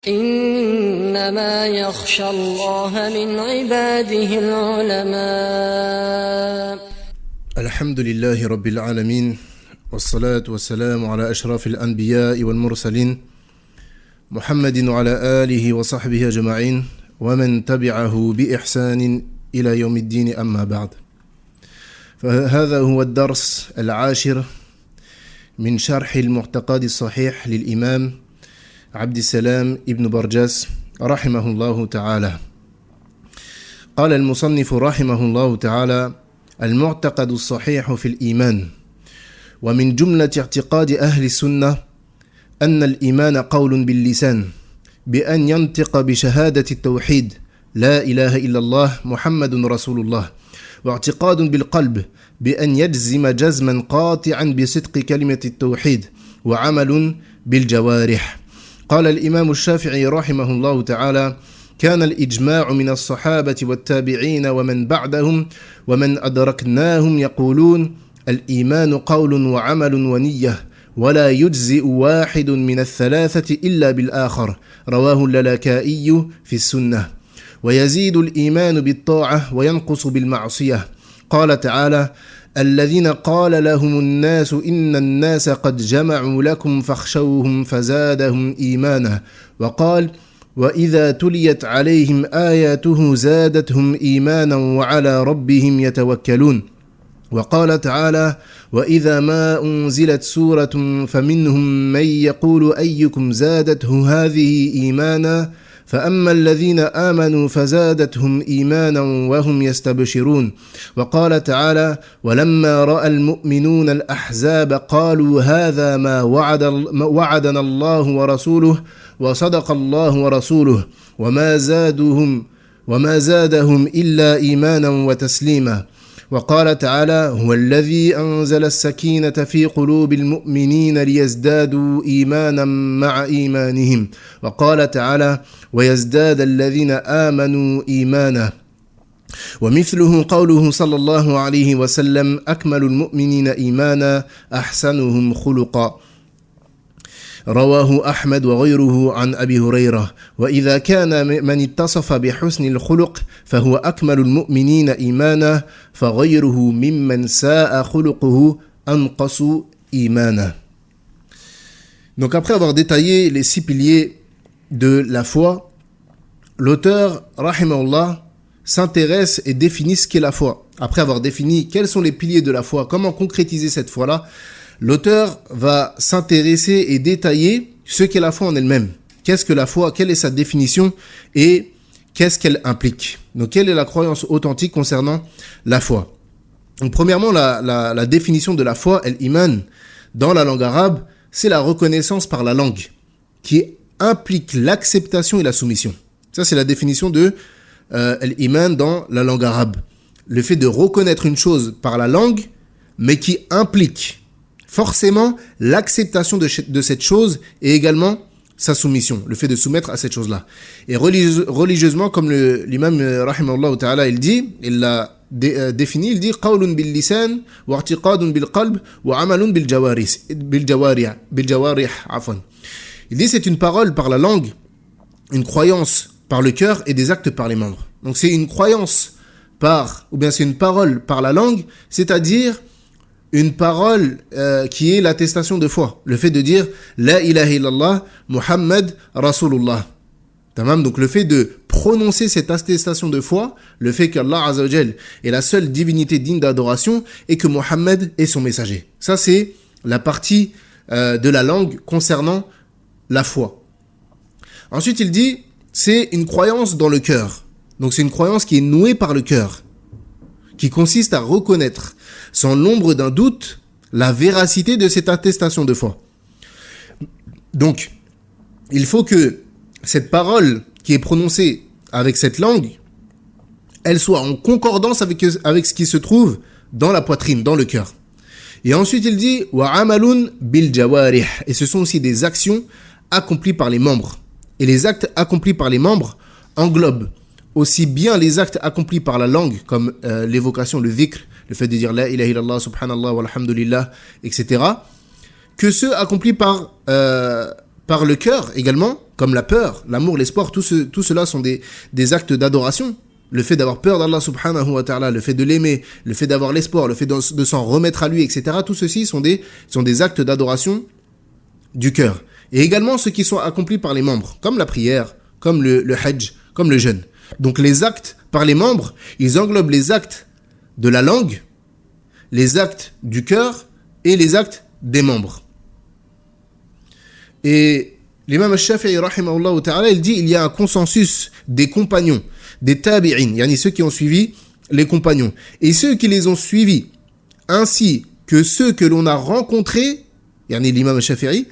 إنما يخشى الله من عباده العلماء. الحمد لله رب العالمين والصلاة والسلام على أشرف الأنبياء والمرسلين محمد وعلى آله وصحبه أجمعين ومن تبعه بإحسان إلى يوم الدين أما بعد. فهذا هو الدرس العاشر من شرح المعتقد الصحيح للإمام عبد السلام ابن برجس رحمه الله تعالى. قال المصنف رحمه الله تعالى: المعتقد الصحيح في الإيمان. ومن جملة اعتقاد أهل السنة أن الإيمان قول باللسان بأن ينطق بشهادة التوحيد لا إله إلا الله محمد رسول الله، واعتقاد بالقلب بأن يجزم جزما قاطعا بصدق كلمة التوحيد، وعمل بالجوارح. قال الإمام الشافعي رحمه الله تعالى: كان الإجماع من الصحابة والتابعين ومن بعدهم ومن أدركناهم يقولون: الإيمان قول وعمل ونية، ولا يجزئ واحد من الثلاثة إلا بالآخر. رواه اللالكائي في السنة. ويزيد الإيمان بالطاعة وينقص بالمعصية. قال تعالى: الذين قال لهم الناس إن الناس قد جمعوا لكم فاخشوهم فزادهم إيمانا. وقال: وإذا تليت عليهم آياته زادتهم إيمانا وعلى ربهم يتوكلون. وقال تعالى: وإذا ما أنزلت سورة فمنهم من يقول أيكم زادته هذه إيمانا، فأما الذين آمنوا فزادتهم إيمانا وهم يستبشرون. وقال تعالى: ولما رأى المؤمنون الأحزاب قالوا هذا ما وعدنا الله ورسوله وصدق الله ورسوله وما زادهم إلا إيمانا وتسليما. وقال تعالى: هو الذي أنزل السكينة في قلوب المؤمنين ليزدادوا إيمانا مع إيمانهم. وقال تعالى: ويزداد الذين آمنوا إيمانا. ومثله قوله صلى الله عليه وسلم: أكمل المؤمنين إيمانا أحسنهم خلقا. رواه أحمد وغيره عن أبي هريرة: وإذا كان من اتصف بحسن الخلق فهو أكمل المؤمنين إيمانا، فغيره ممن ساء خلقه أنقص إيمانا. Donc après avoir détaillé les 6 piliers de la foi, l'auteur, rahimahullah, s'intéresse et définit ce qu'est la foi. Après avoir défini quels sont les piliers de la foi, comment concrétiser cette foi-là, l'auteur va s'intéresser et détailler ce qu'est la foi en elle-même. Qu'est-ce que la foi? Quelle est sa définition? Et qu'est-ce qu'elle implique? Donc, quelle est la croyance authentique concernant la foi? Donc, premièrement, la définition de la foi, l'iman, dans la langue arabe, c'est la reconnaissance par la langue, qui implique l'acceptation et la soumission. Ça, c'est la définition de l'iman dans la langue arabe. Le fait de reconnaître une chose par la langue, mais qui implique forcément l'acceptation de cette chose et également sa soumission, le fait de soumettre à cette chose-là. Et religieusement, comme l'imam rahimahullah ta'ala, il l'a défini, il dit qawlun bil lisan wa i'tiqadun bil qalb wa amalun bil jawarih. Il dit c'est une parole par la langue, une croyance par le cœur et des actes par les membres. Donc c'est une croyance c'est une parole par la langue, c'est-à-dire une parole qui est l'attestation de foi. Le fait de dire La ilaha illallah Muhammad Rasulullah. Tamam. Donc le fait de prononcer cette attestation de foi, le fait qu'Allah Azza wa Jal est la seule divinité digne d'adoration et que Muhammad est son messager. Ça c'est la partie de la langue concernant la foi. Ensuite il dit c'est une croyance dans le cœur. Donc c'est une croyance qui est nouée par le cœur, qui consiste à reconnaître sans l'ombre d'un doute la véracité de cette attestation de foi. Donc, il faut que cette parole qui est prononcée avec cette langue, elle soit en concordance avec ce qui se trouve dans la poitrine, dans le cœur. Et ensuite, il dit « Wa amalun bil jawarih » et ce sont aussi des actions accomplies par les membres. Et les actes accomplis par les membres englobent aussi bien les actes accomplis par la langue, comme l'évocation, le dhikr, le fait de dire la ilaha illallah, subhanallah, walhamdulillah, etc., que ceux accomplis par par le cœur également, comme la peur, l'amour, l'espoir, tout cela sont des actes d'adoration. Le fait d'avoir peur d'Allah subhanahu wa ta'ala, le fait de l'aimer, le fait d'avoir l'espoir, le fait de s'en remettre à lui, etc. Tout ceci sont des actes d'adoration du cœur. Et également ceux qui sont accomplis par les membres, comme la prière, comme le hajj, comme le jeûne. Donc les actes par les membres, ils englobent les actes de la langue, les actes du cœur et les actes des membres. Et l'imam al-Shafi'i rahimahullah ta'ala, il dit il y a un consensus des compagnons, des tabi'in, yani ceux qui ont suivi les compagnons, et ceux qui les ont suivis, ainsi que ceux que l'on a rencontrés, yani l'imam al-Shafi'i,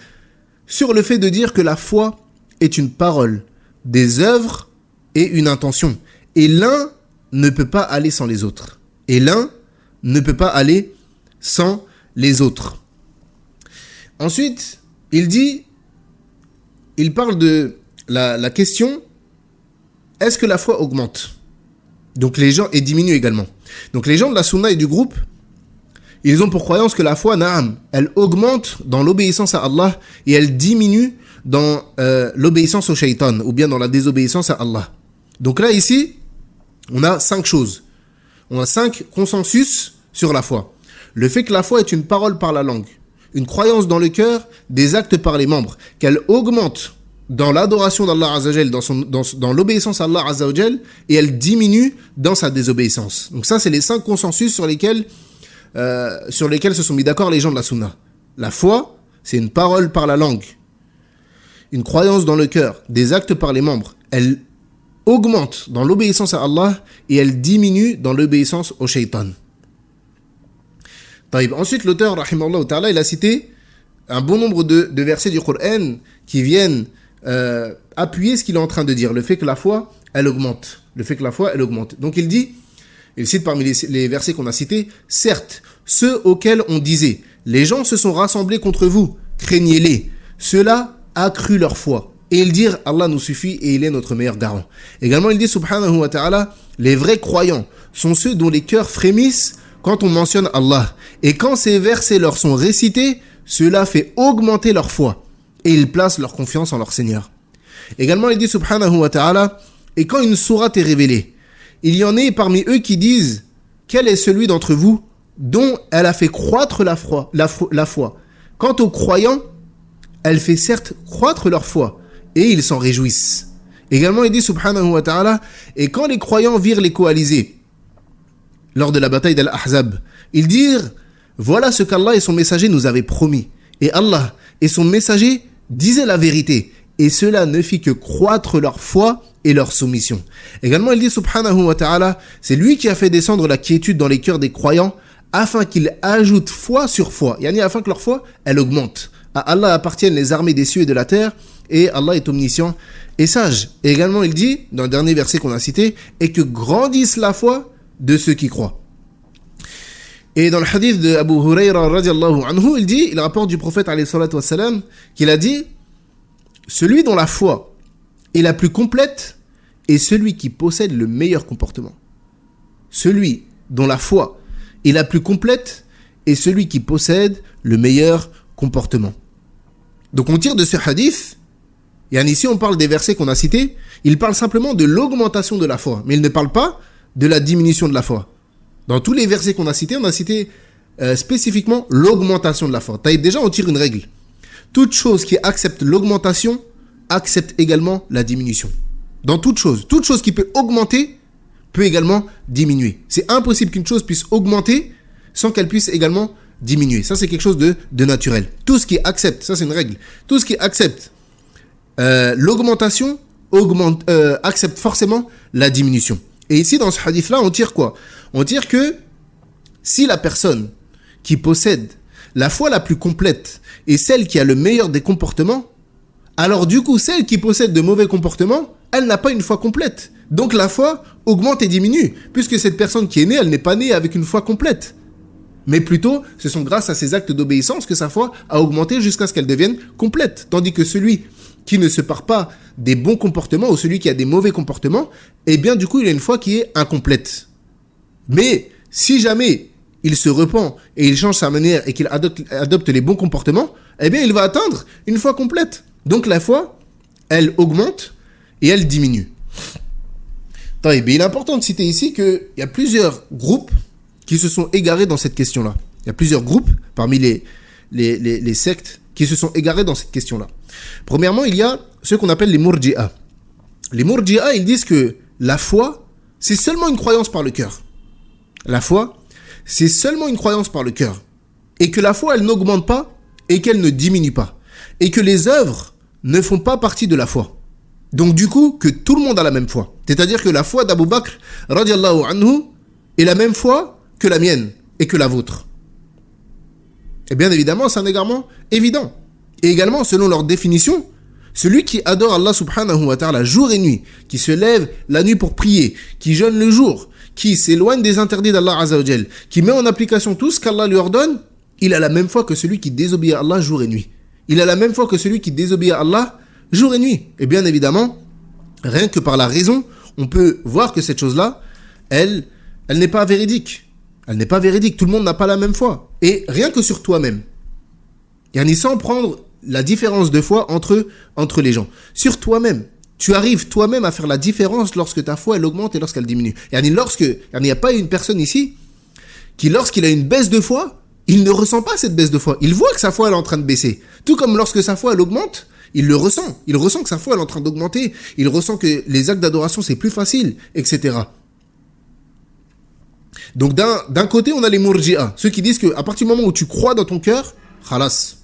sur le fait de dire que la foi est une parole, des œuvres et une intention. Et l'un ne peut pas aller sans les autres. Et l'un ne peut pas aller sans les autres. Ensuite, il parle de la question, est-ce que la foi augmente ? Donc les gens, et diminue également. Donc les gens de la sunna et du groupe, ils ont pour croyance que la foi, na'am, elle augmente dans l'obéissance à Allah et elle diminue dans l'obéissance au shaitan ou bien dans la désobéissance à Allah. Donc là, ici, on a 5 choses. On a 5 consensus sur la foi. Le fait que la foi est une parole par la langue, une croyance dans le cœur, des actes par les membres, qu'elle augmente dans l'adoration d'Allah Azzawajal, dans l'obéissance à Allah Azzawajal, et elle diminue dans sa désobéissance. Donc ça, c'est les 5 consensus sur lesquels se sont mis d'accord les gens de la sunna. La foi, c'est une parole par la langue, une croyance dans le cœur, des actes par les membres. Elle augmente dans l'obéissance à Allah et elle diminue dans l'obéissance au shaitan. Ensuite, l'auteur, rahimahullah ta'ala, il a cité un bon nombre de versets du Coran qui viennent appuyer ce qu'il est en train de dire, le fait que la foi, elle augmente. Le fait que la foi, elle augmente. Donc il cite parmi les versets qu'on a cités, certes, ceux auxquels on disait, les gens se sont rassemblés contre vous, craignez-les. Cela a accru leur foi. Et ils dirent, Allah nous suffit et il est notre meilleur garant. Également, il dit, subhanahu wa ta'ala, les vrais croyants sont ceux dont les cœurs frémissent quand on mentionne Allah. Et quand ces versets leur sont récités, cela fait augmenter leur foi. Et ils placent leur confiance en leur Seigneur. Également, il dit, subhanahu wa ta'ala, et quand une sourate est révélée, il y en a parmi eux qui disent, quel est celui d'entre vous dont elle a fait croître la foi. Quant aux croyants, elle fait certes croître leur foi, et ils s'en réjouissent. Également, il dit, subhanahu wa ta'ala, et quand les croyants virent les coalisés, lors de la bataille d'Al-Ahzab, ils dirent, voilà ce qu'Allah et son messager nous avaient promis. Et Allah et son messager disaient la vérité, et cela ne fit que croître leur foi et leur soumission. Également, il dit, subhanahu wa ta'ala, c'est lui qui a fait descendre la quiétude dans les cœurs des croyants, afin qu'ils ajoutent foi sur foi, yani afin que leur foi, elle augmente. À Allah appartiennent les armées des cieux et de la terre, et Allah est omniscient et sage. Et également, il dit, dans le dernier verset qu'on a cité, et que grandisse la foi de ceux qui croient. Et dans le hadith de Abu Hurayra radiallahu anhu, il rapporte du prophète alayhi salatu wassalam, qu'il a dit, celui dont la foi est la plus complète est celui qui possède le meilleur comportement. Celui dont la foi est la plus complète est celui qui possède le meilleur comportement. Donc on tire de ce hadith, et ici on parle des versets qu'on a cités, il parle simplement de l'augmentation de la foi, mais il ne parle pas de la diminution de la foi. Dans tous les versets qu'on a cités, on a cité spécifiquement l'augmentation de la foi. Déjà on tire une règle. Toute chose qui accepte l'augmentation accepte également la diminution. Dans toute chose qui peut augmenter peut également diminuer. C'est impossible qu'une chose puisse augmenter sans qu'elle puisse également diminuer. Ça, c'est quelque chose de naturel. Tout ce qui accepte, ça c'est une règle, tout ce qui accepte l'augmentation accepte forcément la diminution. Et ici, dans ce hadith-là, on tire quoi ? On tire que si la personne qui possède la foi la plus complète est celle qui a le meilleur des comportements, alors du coup, celle qui possède de mauvais comportements, elle n'a pas une foi complète. Donc la foi augmente et diminue, puisque cette personne qui est née, elle n'est pas née avec une foi complète. Mais plutôt, ce sont grâce à ses actes d'obéissance que sa foi a augmenté jusqu'à ce qu'elle devienne complète. Tandis que celui qui ne se part pas des bons comportements ou celui qui a des mauvais comportements, eh bien du coup, il a une foi qui est incomplète. Mais si jamais il se repent et il change sa manière et qu'il adopte les bons comportements, eh bien il va atteindre une foi complète. Donc la foi, elle augmente et elle diminue. Il est important de citer ici qu'il y a plusieurs groupes qui se sont égarés dans cette question-là. Il y a plusieurs groupes parmi les sectes qui se sont égarés dans cette question-là. Premièrement, il y a ceux qu'on appelle les Murji'a. Les Murji'a, ils disent que la foi, c'est seulement une croyance par le cœur. La foi, c'est seulement une croyance par le cœur. Et que la foi, elle n'augmente pas et qu'elle ne diminue pas. Et que les œuvres ne font pas partie de la foi. Donc du coup, que tout le monde a la même foi. C'est-à-dire que la foi d'Abu Bakr, radiallahu anhu, est la même foi que la mienne et que la vôtre. Et bien évidemment, c'est un égarement évident. Et également, selon leur définition, celui qui adore Allah subhanahu wa ta'ala jour et nuit, qui se lève la nuit pour prier, qui jeûne le jour, qui s'éloigne des interdits d'Allah azza wa jal, qui met en application tout ce qu'Allah lui ordonne, il a la même foi que celui qui désobéit à Allah jour et nuit. Il a la même foi que celui qui désobéit à Allah jour et nuit. Et bien évidemment, rien que par la raison, on peut voir que cette chose-là, elle n'est pas véridique. Elle n'est pas véridique. Tout le monde n'a pas la même foi. Et rien que sur toi-même. Yani sans prendre la différence de foi entre les gens. Sur toi-même. Tu arrives toi-même à faire la différence lorsque ta foi, elle augmente et lorsqu'elle diminue. Yani il n'y a pas une personne ici qui, lorsqu'il a une baisse de foi, il ne ressent pas cette baisse de foi. Il voit que sa foi, elle est en train de baisser. Tout comme lorsque sa foi, elle augmente, il le ressent. Il ressent que sa foi, elle est en train d'augmenter. Il ressent que les actes d'adoration, c'est plus facile, etc. Donc, d'un côté, on a les Murji'a. Ceux qui disent qu'à partir du moment où tu crois dans ton cœur, khalas,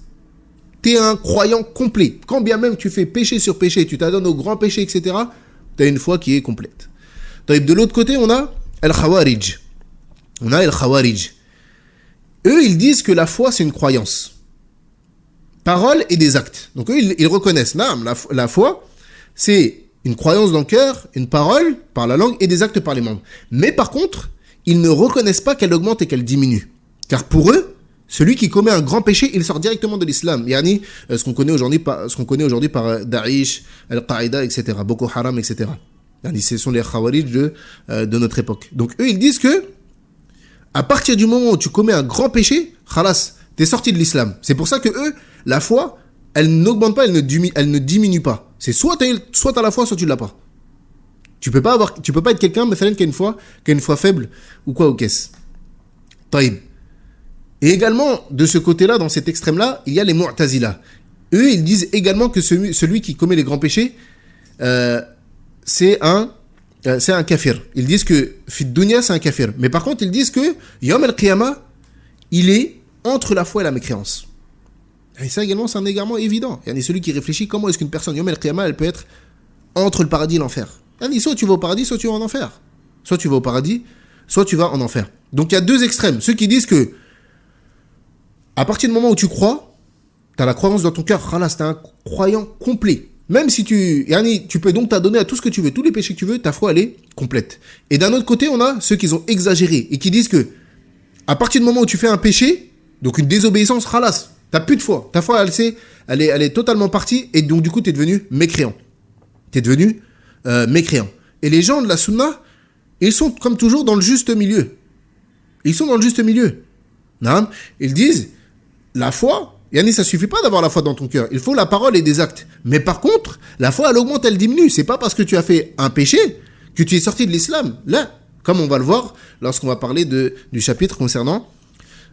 t'es un croyant complet. Quand bien même tu fais péché sur péché, tu t'adonnes au grand péché, etc., t'as une foi qui est complète. De l'autre côté, on a Al-Khawarij. Eux, ils disent que la foi, c'est une croyance. Parole et des actes. Donc eux, ils reconnaissent, la foi, c'est une croyance dans le cœur, une parole par la langue et des actes par les membres. Mais par contre, ils ne reconnaissent pas qu'elle augmente et qu'elle diminue. Car pour eux, celui qui commet un grand péché, il sort directement de l'islam. Yani, ce qu'on connaît aujourd'hui par Daesh, Al-Qaïda, etc., Boko Haram, etc. Yani, ce sont les Khawarij de notre époque. Donc eux, ils disent que à partir du moment où tu commets un grand péché, khalas, t'es sorti de l'islam. C'est pour ça que eux, la foi, elle n'augmente pas, elle ne diminue pas. C'est soit t'as la foi, soit tu l'as pas. Tu peux pas être quelqu'un, mais qui a une foi faible, ou quoi, ou qu'est-ce. Taïb. Et également, de ce côté-là, dans cet extrême-là, il y a les Mu'tazila. Eux, ils disent également que celui qui commet les grands péchés, c'est un kafir. Ils disent que Fid Dunya, c'est un kafir. Mais par contre, ils disent que Yom al-Qiyamah, il est entre la foi et la mécréance. Et ça également, c'est un égarement évident. Il y a celui qui réfléchit comment est-ce qu'une personne, Yom al-Qiyamah, elle peut être entre le paradis et l'enfer. Soit tu vas au paradis, soit tu vas en enfer. Soit tu vas au paradis, soit tu vas en enfer. Donc il y a deux extrêmes. Ceux qui disent que à partir du moment où tu crois, tu as la croyance dans ton cœur, c'est un croyant complet. Même si tu peux donc t'adonner à tout ce que tu veux, tous les péchés que tu veux, ta foi, elle est complète. Et d'un autre côté, on a ceux qui ont exagéré et qui disent que à partir du moment où tu fais un péché, donc une désobéissance, t'as plus de foi. Ta foi, elle est totalement partie et donc du coup, t'es devenu mécréant. Mécréant. Et les gens de la Sunna, ils sont comme toujours dans le juste milieu. Ils disent, la foi, ça suffit pas d'avoir la foi dans ton cœur. Il faut la parole et des actes. Mais par contre, la foi, elle augmente, elle diminue. C'est pas parce que tu as fait un péché que tu es sorti de l'islam. Là, comme on va le voir lorsqu'on va parler du chapitre concernant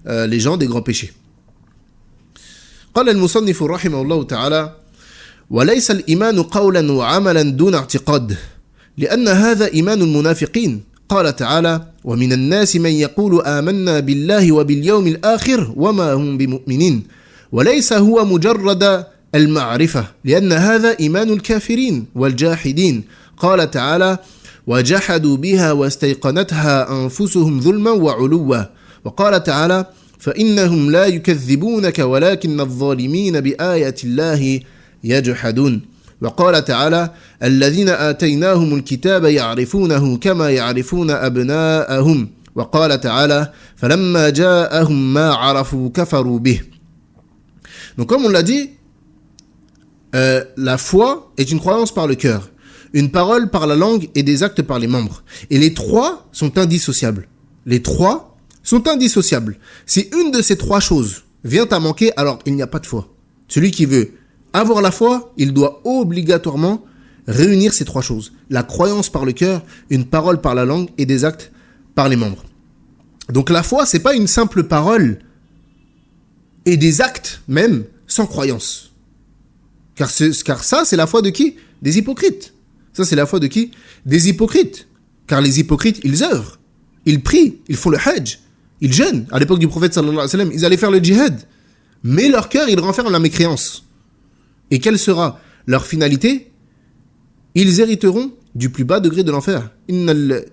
les gens des grands péchés. قال المصنف رحمه الله تعالى وليس الإيمان قولا وعملا دون اعتقاد لأن هذا إيمان المنافقين قال تعالى ومن الناس من يقول آمنا بالله وباليوم الآخر وما هم بمؤمنين وليس هو مجرد المعرفة لأن هذا إيمان الكافرين والجاحدين قال تعالى وجحدوا بها واستيقنتها أنفسهم ظلما وعلوا وقال تعالى فإنهم لا يكذبونك ولكن الظالمين بآيات الله يجحدون وقال تعالى الذين آتيناهم الكتاب يعرفونه كما يعرفون أبناءهم وقال تعالى فلما جاءهم ما عرفوا كفروا به. Donc comme on l'a dit, la foi est une croyance par le cœur, une parole par la langue et des actes par les membres. Et les trois sont indissociables. Si une de ces trois choses vient à manquer, alors il n'y a pas de foi. Celui qui veut avoir la foi, il doit obligatoirement réunir ces trois choses. La croyance par le cœur, une parole par la langue et des actes par les membres. Donc la foi, c'est pas une simple parole et des actes même sans croyance. Car ça, c'est la foi de qui? Des hypocrites. Ça, c'est la foi de qui? Des hypocrites. Car les hypocrites, ils œuvrent, ils prient, ils font le hajj, ils jeûnent. À l'époque du prophète sallallahu alayhi wa sallam, ils allaient faire le djihad. Mais leur cœur, ils renferment la mécréance. Et quelle sera leur finalité? Ils hériteront du plus bas degré de l'enfer. Innal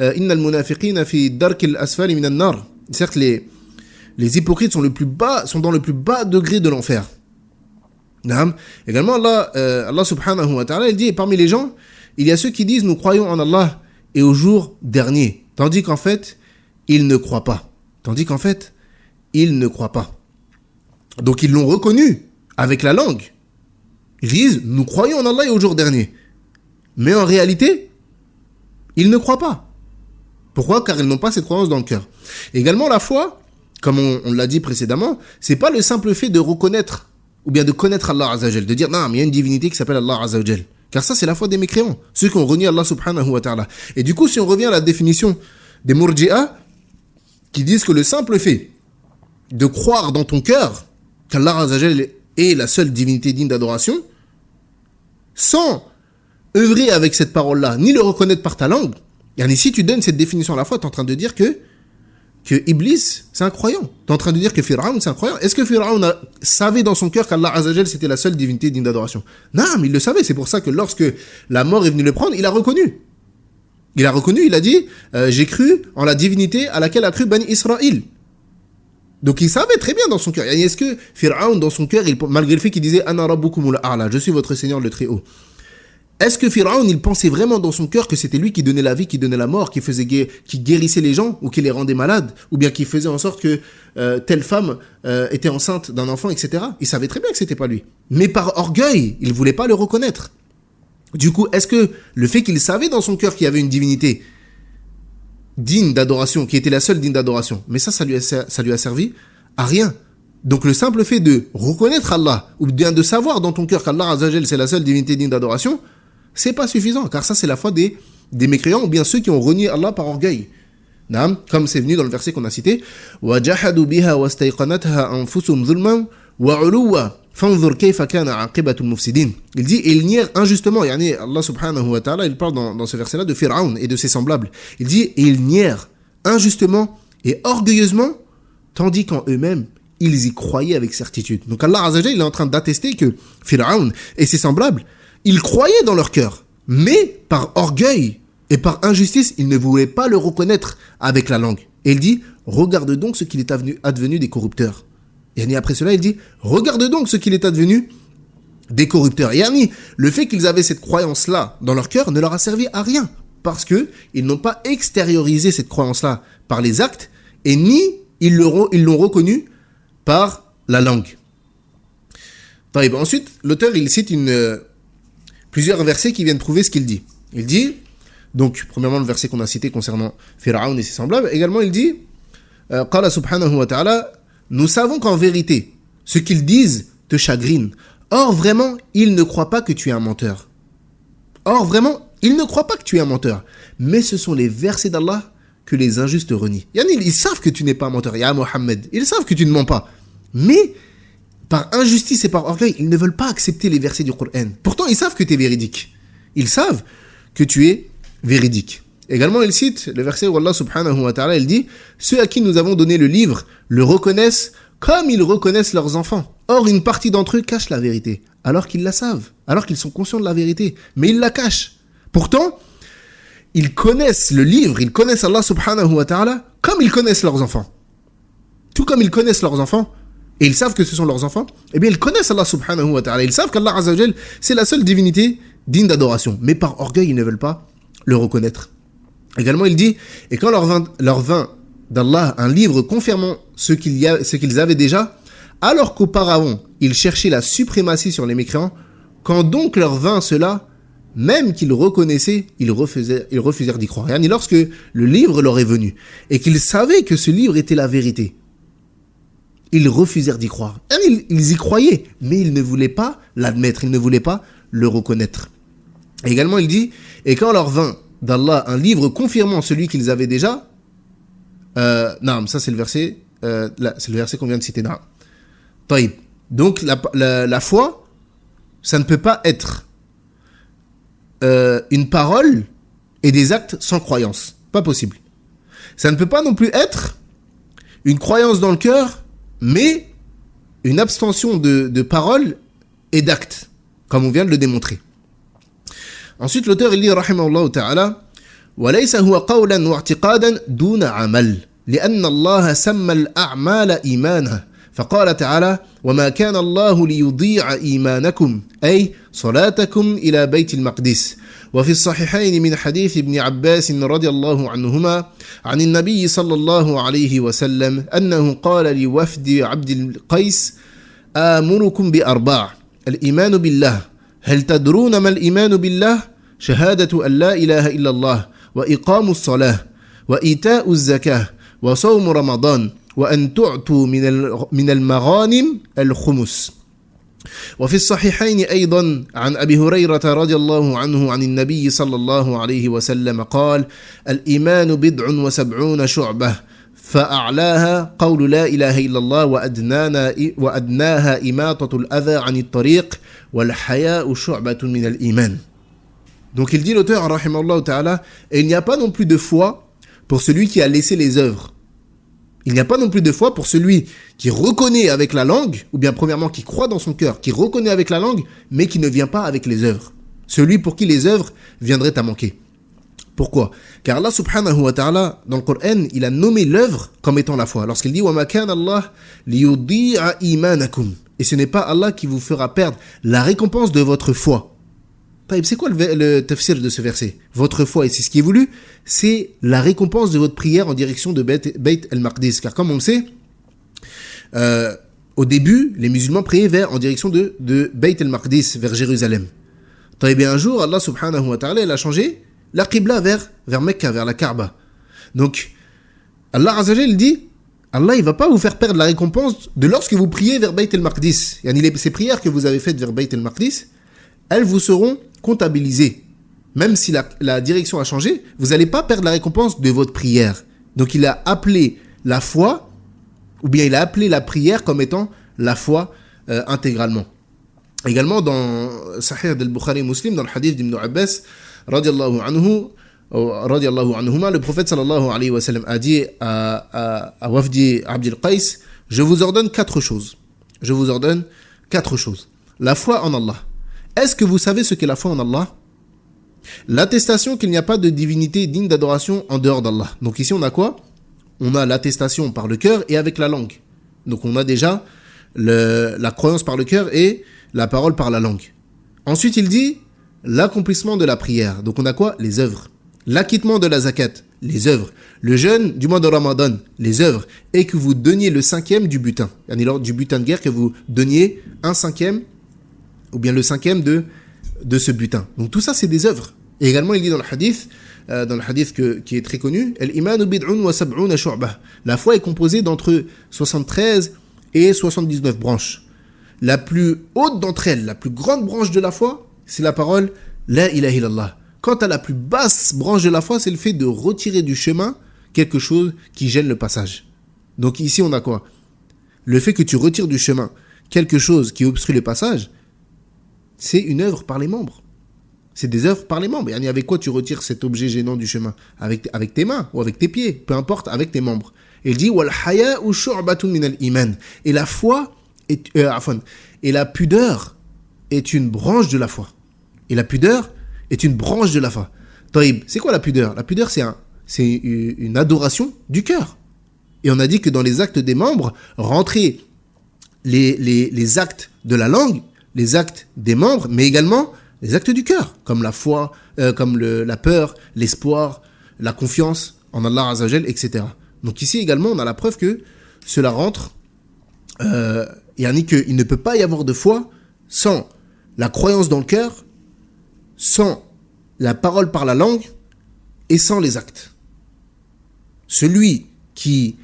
munafiqina fi darkil asfali minan nar. Certes, les hypocrites sont dans le plus bas degré de l'enfer. Également, Allah subhanahu wa ta'ala, il dit, et parmi les gens, il y a ceux qui disent, nous croyons en Allah et au jour dernier. Tandis qu'en fait, ils ne croient pas. Donc, ils l'ont reconnu avec la langue. Ils disent, nous croyons en Allah et au jour dernier. Mais en réalité, ils ne croient pas. Pourquoi? Car ils n'ont pas cette croyance dans le cœur. Également, la foi, comme on l'a dit précédemment, c'est pas le simple fait de reconnaître ou bien de connaître Allah Azza wa Jal, de dire non, mais il y a une divinité qui s'appelle Allah Azza wa Jal. Car ça, c'est la foi des mécréants, ceux qui ont renié Allah subhanahu wa ta'ala. Et du coup, si on revient à la définition des Murji'a, qui disent que le simple fait de croire dans ton cœur qu'Allah Azza wa Jal est la seule divinité digne d'adoration, sans œuvrer avec cette parole-là, ni le reconnaître par ta langue, et si tu donnes cette définition à la fois, tu es en train de dire que Iblis, c'est un croyant. Tu es en train de dire que Pharaon, c'est un croyant. Est-ce que Pharaon savait dans son cœur qu'Allah Azza wa Jal, c'était la seule divinité digne d'adoration? Non, mais il le savait. C'est pour ça que lorsque la mort est venue le prendre, il a reconnu. Il a dit, j'ai cru en la divinité à laquelle a cru Bani Israël. Donc il savait très bien dans son cœur. Est-ce que Pharaon, dans son cœur, malgré le fait qu'il disait « Ana rabbukumul a'la », je suis votre Seigneur le Très-Haut. Est-ce que Pharaon, il pensait vraiment dans son cœur que c'était lui qui donnait la vie, qui donnait la mort, qui guérissait les gens, ou qui les rendait malades, ou bien qui faisait en sorte que telle femme était enceinte d'un enfant, etc. Il savait très bien que c'était pas lui. Mais par orgueil, il voulait pas le reconnaître. Du coup, est-ce que le fait qu'il savait dans son cœur qu'il y avait une divinité digne d'adoration, qui était la seule digne d'adoration, mais ça lui a servi à rien. Donc le simple fait de reconnaître Allah, ou bien de savoir dans ton cœur qu'Allah Azza wa Jal, c'est la seule divinité digne d'adoration, c'est pas suffisant, car ça c'est la foi des mécréants, ou bien ceux qui ont renié Allah par orgueil. Comme c'est venu dans le verset qu'on a cité, وَجَحَدُوا بِهَا وَاسْتَيْقَنَتْهَا أَنفُسُهُمْ ظُلْمًا وَعُلُوًّا فَانظُرْ كَيْفَ كَانَ عَاقِبَةُ الْمُفْسِدِينَ. Il dit, et ils nièrent injustement, Allah subhanahu wa ta'ala, il parle dans ce verset-là de Pharaon et de ses semblables. Il dit, et ils nièrent injustement et orgueilleusement, tandis qu'en eux-mêmes, ils y croyaient avec certitude. Donc Allah Azza wa Jal, il est en train d'attester que Pharaon et ses semblables, ils croyaient dans leur cœur, mais par orgueil et par injustice, ils ne voulaient pas le reconnaître avec la langue. Et il dit, regarde donc ce qu'il est advenu des corrupteurs. Et après cela, il dit, regarde donc ce qu'il est advenu des corrupteurs. Et le fait qu'ils avaient cette croyance-là dans leur cœur ne leur a servi à rien, parce que ils n'ont pas extériorisé cette croyance-là par les actes, et ni ils l'ont reconnu par la langue. Ensuite, l'auteur, il cite plusieurs versets qui viennent prouver ce qu'il dit. Il dit, donc, premièrement, le verset qu'on a cité concernant Pharaon et ses semblables, également, il dit, Qala subhanahu wa ta'ala, nous savons qu'en vérité, ce qu'ils disent te chagrine. Or, vraiment, ils ne croient pas que tu es un menteur. Mais ce sont les versets d'Allah que les injustes renient. Ils savent que tu n'es pas un menteur. Ya Mohammed, ils savent que tu ne mens pas. Mais, par injustice et par orgueil, ils ne veulent pas accepter les versets du Coran. Pourtant, ils savent que tu es véridique. Ils savent que tu es véridique. Également, il cite le verset où Allah subhanahu wa ta'ala, il dit, ceux à qui nous avons donné le livre le reconnaissent comme ils reconnaissent leurs enfants. Or, une partie d'entre eux cache la vérité, alors qu'ils la savent, alors qu'ils sont conscients de la vérité, mais ils la cachent. Pourtant, ils connaissent le livre, ils connaissent Allah subhanahu wa ta'ala comme ils connaissent leurs enfants. Tout comme ils connaissent leurs enfants, et ils savent que ce sont leurs enfants, eh bien ils connaissent Allah subhanahu wa ta'ala. Ils savent qu'Allah Azza wa Jal, c'est la seule divinité digne d'adoration. Mais par orgueil, ils ne veulent pas le reconnaître. Également, il dit, et quand leur vint d'Allah un livre confirmant ce qu'ils avaient déjà, alors qu'auparavant, ils cherchaient la suprématie sur les mécréants, quand donc leur vint cela, même qu'ils reconnaissaient, ils refusèrent d'y croire. Et lorsque le livre leur est venu, et qu'ils savaient que ce livre était la vérité, ils refusèrent d'y croire. Ils y croyaient, mais ils ne voulaient pas l'admettre, ils ne voulaient pas le reconnaître. Et également, il dit, et quand leur vint d'Allah un livre confirmant celui qu'ils avaient déjà, naam, ça c'est le verset, c'est le verset qu'on vient de citer, naam. Taïb. Donc la foi, ça ne peut pas être une parole et des actes sans croyance. Pas possible. Ça ne peut pas non plus être une croyance dans le cœur, mais une abstention de paroles et d'actes, comme on vient de le démontrer. Ensuite, l'auteur il dit, rahimahullah ta'ala, وَلَيْسَ هُوَ قَوْلًا وَاعْتِقَادًا دُونَ عَمَلٍ لأن الله سمى الأعمال إيمانا فقال تعالى وما كان الله ليضيع إيمانكم أي صلاتكم إلى بيت المقدس وفي الصحيحين من حديث ابن عباس رضي الله عنهما عن النبي صلى الله عليه وسلم أنه قال لوفد عبد القيس آمركم بأربع الإيمان بالله هل تدرون ما الإيمان بالله شهادة أن لا إله إلا الله وإقام الصلاة وإيتاء الزكاة وصوم رمضان وأن تعطوا من المغانم الخمس وفي الصحيحين أيضا عن أبي هريرة رضي الله عنه عن النبي صلى الله عليه وسلم قال الإيمان 79 شعبة فأعلاها قول لا إله إلا الله وأدناها إماطة الأذى عن الطريق والحياء شعبة من الإيمان. Donc il dit l'auteur, rahimallahu ta'ala, et il n'y a pas non plus de foi pour celui qui a laissé les œuvres. Il n'y a pas non plus de foi pour celui qui reconnaît avec la langue, ou bien premièrement qui croit dans son cœur, qui reconnaît avec la langue, mais qui ne vient pas avec les œuvres. Celui pour qui les œuvres viendraient à manquer. Pourquoi ? Car Allah subhanahu wa ta'ala, dans le Coran, il a nommé l'œuvre comme étant la foi. Lorsqu'il dit « وَمَا كَانَ اللَّهُ لِيُضِيعَ إِيمَانَكُمْ » Et ce n'est pas Allah qui vous fera perdre la récompense de votre foi. C'est quoi le tafsir de ce verset ? Votre foi, et c'est ce qui est voulu, c'est la récompense de votre prière en direction de Bayt al-Maqdis. Car comme on le sait, au début, les musulmans priaient en direction de Bayt al-Maqdis, vers Jérusalem. Et bien un jour, Allah subhanahu wa ta'ala, il a changé la qibla vers Mecca, vers la Kaaba. Donc, Allah Azza wa Jalla dit, Allah, il va pas vous faire perdre la récompense de lorsque vous priez vers Bayt al-Maqdis. Ces prières que vous avez faites vers Bayt al-Maqdis, elles vous seront comptabilisées. Même si la direction a changé, vous n'allez pas perdre la récompense de votre prière. Donc il a appelé la foi, ou bien il a appelé la prière comme étant la foi intégralement. Également dans Sahih al-Bukhari Muslim, dans le hadith d'Ibn Abbas, radiallahu anhuma, le prophète sallallahu alayhi wa sallam a dit à Wafdi Abdil Qais, je vous ordonne 4 choses. La foi en Allah. Est-ce que vous savez ce qu'est la foi en Allah ? L'attestation qu'il n'y a pas de divinité digne d'adoration en dehors d'Allah. Donc ici on a quoi ? On a l'attestation par le cœur et avec la langue. Donc on a déjà la croyance par le cœur et la parole par la langue. Ensuite il dit l'accomplissement de la prière. Donc on a quoi ? Les œuvres. L'acquittement de la zakat, les œuvres. Le jeûne du mois de Ramadan, les œuvres. Et que vous donniez le 5e du butin. Lors du butin de guerre, que vous donniez un 5e ou bien le 5e de ce butin. Donc tout ça, c'est des œuvres. Et également, il dit dans le hadith qui est très connu, la foi est composée d'entre 73 et 79 branches. La plus haute d'entre elles, la plus grande branche de la foi, c'est la parole La ilaha illallah. Quant à la plus basse branche de la foi, c'est le fait de retirer du chemin quelque chose qui gêne le passage. Donc ici, on a quoi ? Le fait que tu retires du chemin quelque chose qui obstrue le passage, c'est une œuvre par les membres. C'est des œuvres par les membres. Et avec quoi tu retires cet objet gênant du chemin ? Avec tes mains ou avec tes pieds, peu importe, avec tes membres. Et il dit wal haya'u shu'batun min al-iman. Et la foi et la pudeur est une branche de la foi. Et la pudeur est une branche de la foi. Taïb, c'est quoi la pudeur ? La pudeur, c'est une adoration du cœur. Et on a dit que dans les actes des membres, rentraient les actes de la langue, les actes des membres, mais également les actes du cœur, comme la foi, comme la peur, l'espoir, la confiance en Allah Azza wa Jal, etc. Donc ici également, on a la preuve que cela rentre, qu'il ne peut pas y avoir de foi sans la croyance dans le cœur, sans la parole par la langue et sans les actes. Celui qui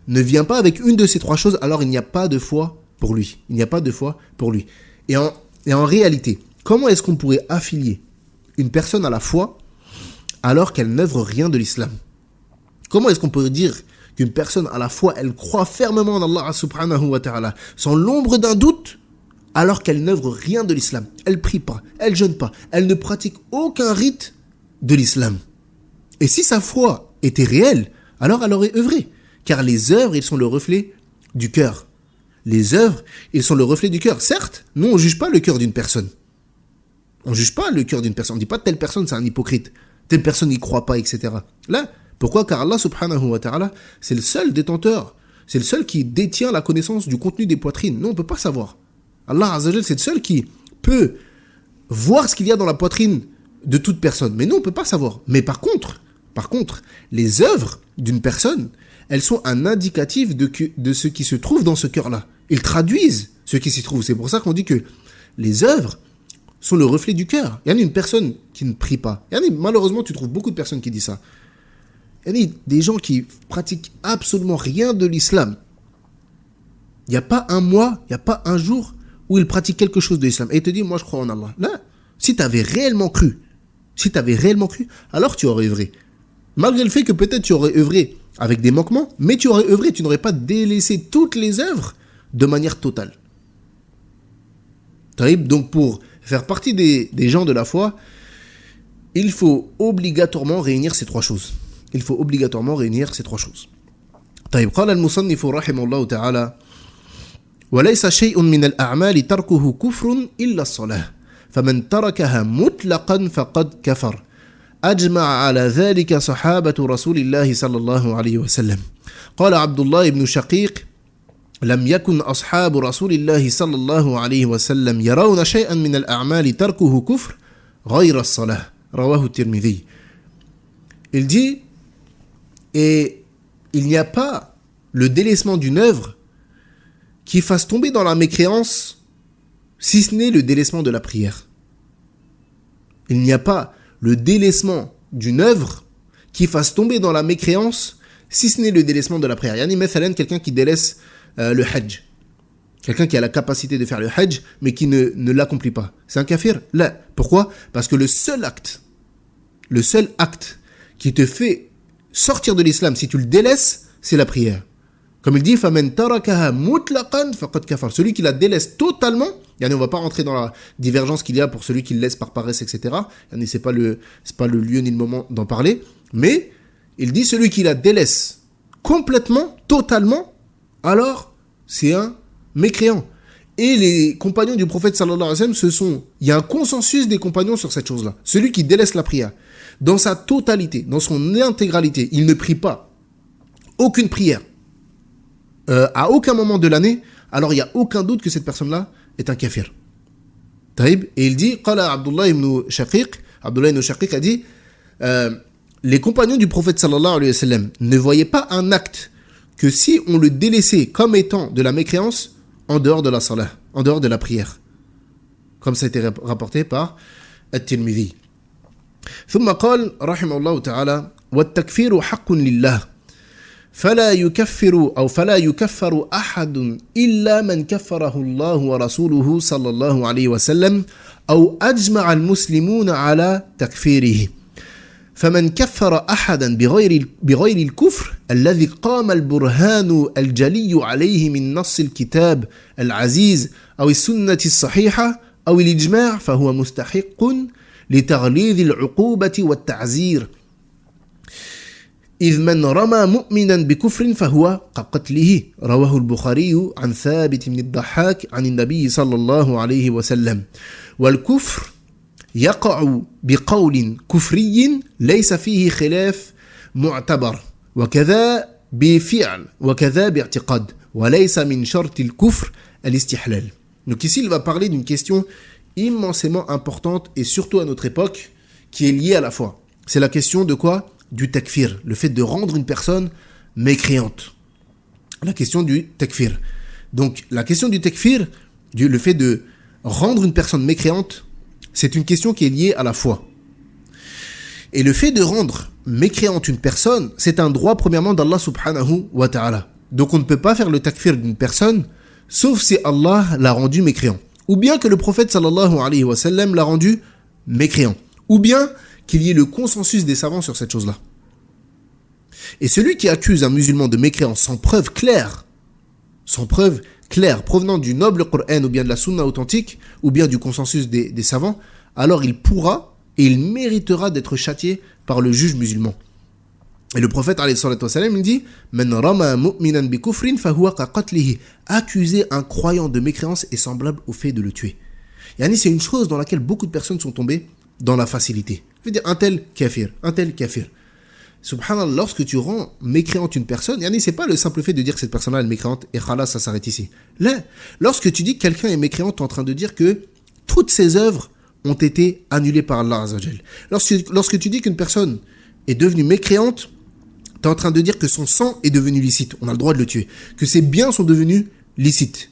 ne vient pas avec une de ces trois choses, alors il n'y a pas de foi pour lui. Il n'y a pas de foi pour lui. Et en réalité, comment est-ce qu'on pourrait affilier une personne à la foi alors qu'elle n'œuvre rien de l'islam? Comment est-ce qu'on peut dire qu'une personne à la foi, elle croit fermement en Allah subhanahu wa ta'ala, sans l'ombre d'un doute, alors qu'elle n'œuvre rien de l'islam? Elle prie pas, elle jeûne pas, elle ne pratique aucun rite de l'islam. Et si sa foi était réelle, alors elle aurait œuvré. Car les œuvres, ils sont le reflet du cœur. Les œuvres, ils sont le reflet du cœur. Certes, nous, on ne juge pas le cœur d'une personne. On ne juge pas le cœur d'une personne. On ne dit pas telle personne, c'est un hypocrite. Telle personne n'y croit pas, etc. Là, pourquoi? Car Allah subhanahu wa ta'ala, c'est le seul détenteur. C'est le seul qui détient la connaissance du contenu des poitrines. Nous, on ne peut pas savoir. Allah Azza wa Jal, c'est le seul qui peut voir ce qu'il y a dans la poitrine de toute personne. Mais nous, on ne peut pas savoir. Mais par contre, les œuvres d'une personne, elles sont un indicatif de ce qui se trouve dans ce cœur-là. Ils traduisent ce qui s'y trouve. C'est pour ça qu'on dit que les œuvres sont le reflet du cœur. Il y a une personne qui ne prie pas. Malheureusement, tu trouves beaucoup de personnes qui disent ça. Il y a des gens qui pratiquent absolument rien de l'islam. Il n'y a pas un mois, il n'y a pas un jour où ils pratiquent quelque chose de l'islam. Et ils te disent, moi je crois en Allah. Là, si tu avais réellement cru, alors tu aurais œuvré. Malgré le fait que peut-être tu aurais œuvré avec des manquements, mais tu aurais œuvré, tu n'aurais pas délaissé toutes les œuvres de manière totale. Donc pour faire partie des gens de la foi, il faut obligatoirement réunir ces trois choses. قال المصنف رحمه الله تعالى وليس شيء من الأعمال تركه كفر إلا الصلاة فمن تركها مطلقا فقد كفر أجمع على ذلك صحابة رسول الله صلى الله عليه وسلم قال عبد الله بن شقيق لم يكن أصحاب رسول الله صلى الله عليه وسلم يرون شيئا من الأعمال تركه كفر غير الصلاة رواه الترمذي. Il dit, et il n'y a pas le délaissement d'une œuvre qui fasse tomber dans la mécréance, si ce n'est le délaissement de la prière. Il n'y a pas le délaissement d'une œuvre qui fasse tomber dans la mécréance, si ce n'est le délaissement de la prière. Yani, mathalan, quelqu'un qui délaisse le hajj. Quelqu'un qui a la capacité de faire le hajj, mais qui ne l'accomplit pas. C'est un kafir? Là. Pourquoi? Parce que le seul acte qui te fait sortir de l'islam, si tu le délaisses, c'est la prière. Comme il dit, فَمَنْ تَرَكَهَا مُطْلَقًا فَقَدْ كَفَرَ. Celui qui la délaisse totalement, on ne va pas rentrer dans la divergence qu'il y a pour celui qui le laisse par paresse, etc. C'est pas le lieu ni le moment d'en parler. Mais il dit, celui qui la délaisse complètement, totalement, alors c'est un mécréant. Et les compagnons du prophète sallallahu alayhi wa sallam, il y a un consensus des compagnons sur cette chose-là. Celui qui délaisse la prière dans sa totalité, dans son intégralité, il ne prie pas aucune prière à aucun moment de l'année, alors il n'y a aucun doute que cette personne-là est un kafir. Taïb, et il dit, Qala Abdullah ibn Shaqiq a dit, les compagnons du prophète sallallahu alayhi wa sallam ne voyaient pas un acte que si on le délaissait comme étant de la mécréance en dehors de la salah, en dehors de la prière. Comme ça a été rapporté par At-Tirmidhi. ثم قال رحمه الله تعالى والتكفير حق لله فلا يكفر أحد إلا من كفره الله ورسوله صلى الله عليه وسلم أو أجمع المسلمون على تكفيره فمن كفر أحدا بغير الكفر الذي قام البرهان الجلي عليه من نص الكتاب العزيز أو السنة الصحيحة أو الإجماع فهو مستحق لتغليظ العقوبة والتعزير إذ من رمى مؤمنا بكفر فهو كقتله رواه البخاري عن ثابت بن الضحاك عن النبي صلى الله عليه وسلم والكفر يقع بقول كفري ليس فيه خلاف معتبر وكذا بفعل وكذا باعتقاد وليس من شرط الكفر الاستحلال. Donc ici il va parler d'une question immensément importante et surtout à notre époque qui est liée à la foi. C'est la question de quoi? Du takfir, le fait de rendre une personne mécréante. La question du takfir. Donc la question du takfir, le fait de rendre une personne mécréante, c'est une question qui est liée à la foi. Et le fait de rendre mécréante une personne, c'est un droit premièrement d'Allah subhanahu wa ta'ala. Donc on ne peut pas faire le takfir d'une personne, sauf si Allah l'a rendu mécréant. Ou bien que le prophète sallallahu alayhi wa sallam l'a rendu mécréant. Ou bien qu'il y ait le consensus des savants sur cette chose-là. Et celui qui accuse un musulman de mécréance sans preuve claire provenant du noble Coran ou bien de la sunna authentique, ou bien du consensus des savants, alors il pourra et il méritera d'être châtié par le juge musulman. Et le prophète alayhi salatu wassalam, il dit Man rama mu'minan bi kufrin fahuwa ka qatlihi. Accuser un croyant de mécréance est semblable au fait de le tuer. Yani, c'est une chose dans laquelle beaucoup de personnes sont tombées dans la facilité. Je veux dire, un tel kafir. Subhanallah, lorsque tu rends mécréante une personne, yani, c'est pas le simple fait de dire que cette personne-là est mécréante et khalas, ça s'arrête ici. Là, lorsque tu dis que quelqu'un est mécréant, tu es en train de dire que toutes ses œuvres ont été annulées par Allah Azza wa Jal. Lorsque tu dis qu'une personne est devenue mécréante, tu es en train de dire que son sang est devenu licite, on a le droit de le tuer, que ses biens sont devenus licites,